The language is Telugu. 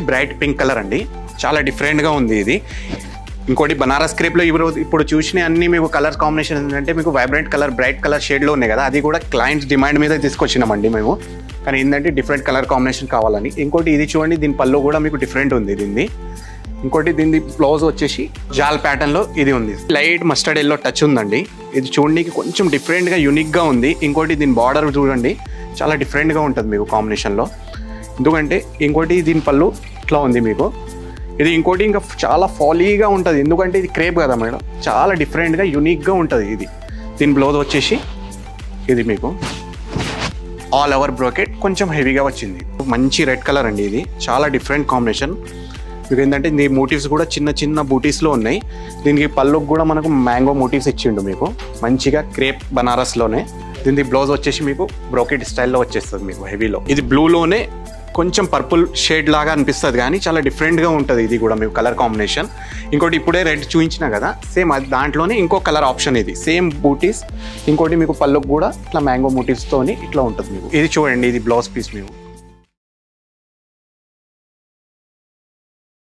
బ్రైట్ పింక్ కలర్ అండి, చాలా డిఫరెంట్గా ఉంది ఇది. ఇంకోటి బనారస్ క్రేప్లో ఇప్పుడు చూసిన అన్ని మీకు కలర్ కాంబినేషన్ ఏంటంటే మీకు వైబ్రెంట్ కలర్, బ్రైట్ కలర్ షేడ్లో ఉన్నాయి కదా, అది కూడా క్లయింట్స్ డిమాండ్ మీద తీసుకొచ్చినామండి మేము. కానీ ఏంటంటే డిఫరెంట్ కలర్ కాంబినేషన్ కావాలని. ఇంకోటి ఇది చూడండి, దీని పళ్ళు కూడా మీకు డిఫరెంట్ ఉంది దీన్ని. ఇంకోటి దీని బ్లౌజ్ వచ్చేసి జాల్ ప్యాటర్న్లో ఇది ఉంది, లైట్ మస్టర్డ్ ఎల్లో టచ్ ఉందండి. ఇది చూడడానికి కొంచెం డిఫరెంట్గా యూనిక్గా ఉంది. ఇంకోటి దీని బార్డర్ చూడండి, చాలా డిఫరెంట్గా ఉంటుంది మీకు కాంబినేషన్లో. ఎందుకంటే ఇంకోటి దీని పళ్ళు ఇట్లా ఉంది మీకు. ఇది ఇంకోటి ఇంకా చాలా ఫాలీగా ఉంటుంది, ఎందుకంటే ఇది క్రేప్ కదా మేడం, చాలా డిఫరెంట్గా యూనిక్గా ఉంటుంది ఇది. దీని బ్లౌజ్ వచ్చేసి ఇది మీకు ఆల్ ఓవర్ బ్రోకెట్, కొంచెం హెవీగా వచ్చింది. మంచి రెడ్ కలర్ అండి, ఇది చాలా డిఫరెంట్ కాంబినేషన్. మీకు ఏంటంటే దీని మోటివ్స్ కూడా చిన్న చిన్న బూటీస్లో ఉన్నాయి. దీనికి పళ్ళుకి కూడా మనకు మ్యాంగో మోటివ్స్ ఇచ్చిండు మీకు, మంచిగా క్రేప్ బనారస్లోనే. దీని బ్లౌజ్ వచ్చేసి మీకు బ్రోకెట్ స్టైల్లో వచ్చేస్తుంది మీకు హెవీలో. ఇది బ్లూలోనే కొంచెం పర్పుల్ షేడ్ లాగా అనిపిస్తుంది, కానీ చాలా డిఫరెంట్గా ఉంటుంది ఇది కూడా మీకు కలర్ కాంబినేషన్. ఇంకోటి ఇప్పుడే రెడ్ చూపించిన కదా, సేమ్ అది దాంట్లోనే ఇంకో కలర్ ఆప్షన్ ఇది, సేమ్ బూటీస్. ఇంకోటి మీకు పళ్ళుకి కూడా ఇట్లా మ్యాంగో మోటివ్స్తోని ఇట్లా ఉంటుంది మీకు. ఇది చూడండి, ఇది బ్లౌజ్ పీస్ మీకు.